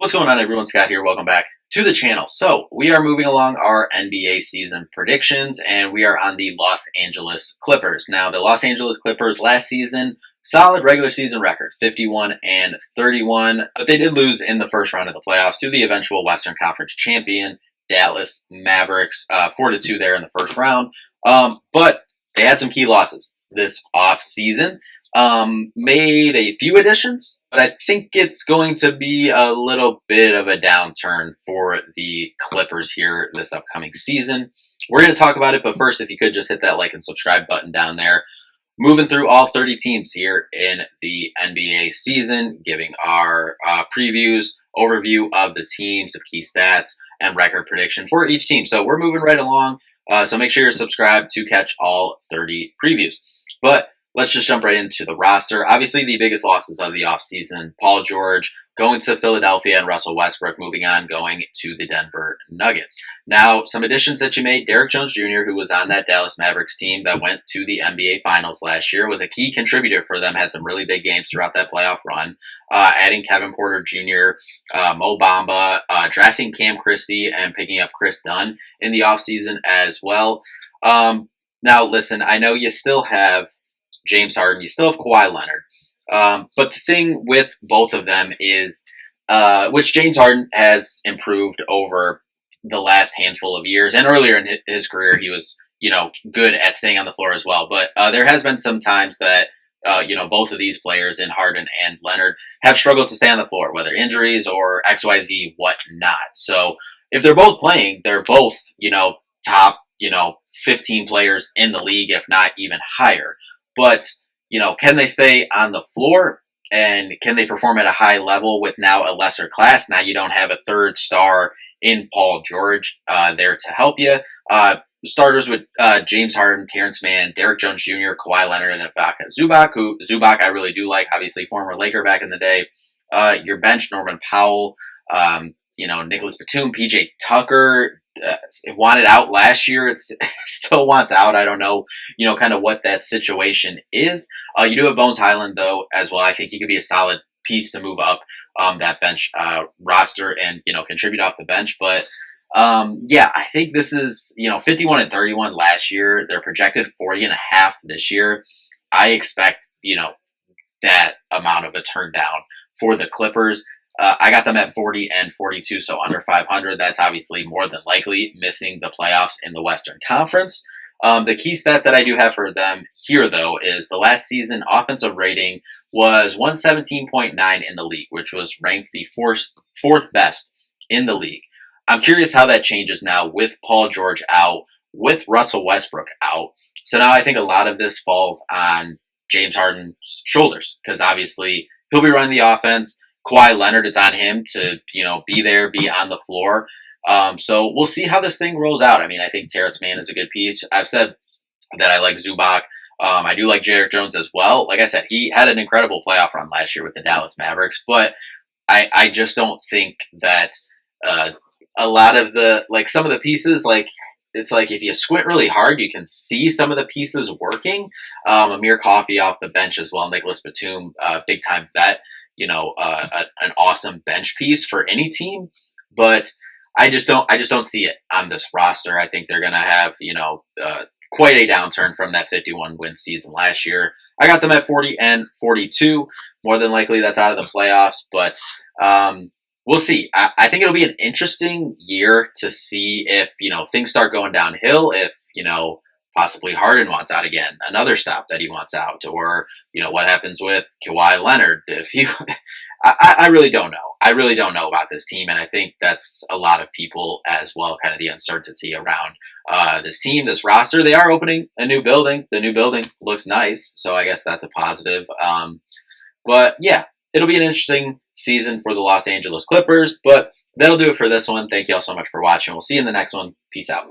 What's going on, everyone? Scott here. Welcome back to the channel. So we are moving along our NBA season predictions, and we are on the Los Angeles Clippers. Now, the Los Angeles Clippers last season, solid regular season record, 51-31, but they did lose in the first round of the playoffs to the eventual Western Conference champion, Dallas Mavericks, 4-2 there in the first round. But they had some key losses this off season. Made a few additions, but I think it's going to be a little bit of a downturn for the Clippers here this upcoming season. We're going to talk about it, but first, if you could just hit that like and subscribe button down there. Moving through all 30 teams here in the NBA season, giving our previews, overview of the teams, of key stats, and record prediction for each team. So we're moving right along, so make sure you're subscribed to catch all 30 previews. But let's just jump right into the roster. Obviously, the biggest losses of the offseason, Paul George going to Philadelphia and Russell Westbrook moving on, going to the Denver Nuggets. Now, some additions that you made, Derrick Jones Jr., who was on that Dallas Mavericks team that went to the NBA Finals last year, was a key contributor for them, had some really big games throughout that playoff run. Adding Kevin Porter Jr., Mo Bamba, drafting Cam Christie, and picking up Chris Dunn in the offseason as well. Now, listen, I know you still have James Harden, you still have Kawhi Leonard. But the thing with both of them is, which James Harden has improved over the last handful of years, and earlier in his career, he was, good at staying on the floor as well. But there has been some times that, both of these players in Harden and Leonard have struggled to stay on the floor, whether injuries or XYZ, whatnot. So if they're both playing, they're both, top, 15 players in the league, if not even higher. But, can they stay on the floor, and can they perform at a high level with now a lesser class? Now you don't have a third star in Paul George there to help you. Starters with James Harden, Terrence Mann, Derrick Jones Jr., Kawhi Leonard, and Ivica Zubac, who Zubac I really do like, obviously former Laker back in the day. Your bench, Norman Powell, Nicholas Batum, PJ Tucker, it wanted out last year. It still wants out. I don't know, kind of what that situation is. You do have Bones Highland, though, as well. I think he could be a solid piece to move up that bench roster and, contribute off the bench. But, I think this is, 51-31 last year. They're projected 40.5 this year. I expect, that amount of a turn down for the Clippers. I got them at 40-42, so under 500. That's obviously more than likely missing the playoffs in the Western Conference. The key stat that I do have for them here, though, is the last season offensive rating was 117.9 in the league, which was ranked the fourth best in the league. I'm curious how that changes now with Paul George out, with Russell Westbrook out. So now I think a lot of this falls on James Harden's shoulders, because obviously he'll be running the offense. Kawhi Leonard, it's on him to, be there, be on the floor. So we'll see how this thing rolls out. I mean, I think Terrence Mann is a good piece. I've said that I like Zubac. I do like Derrick Jones as well. Like I said, he had an incredible playoff run last year with the Dallas Mavericks, but I just don't think that a lot of some of the pieces, it's like if you squint really hard, you can see some of the pieces working. Amir Coffey off the bench as well. Nicholas Batum, big time vet. An awesome bench piece for any team, but I just don't see it on this roster. I think they're going to have, quite a downturn from that 51 win season last year. I got them at 40-42. More than likely that's out of the playoffs, but, we'll see. I think it'll be an interesting year to see if, things start going downhill, if, possibly Harden wants out again, another stop that he wants out, or, what happens with Kawhi Leonard. I really don't know. I really don't know about this team, and I think that's a lot of people as well, kind of the uncertainty around this team, this roster. They are opening a new building. The new building looks nice, so I guess that's a positive. But yeah, it'll be an interesting season for the Los Angeles Clippers, but that'll do it for this one. Thank you all so much for watching. We'll see you in the next one. Peace out.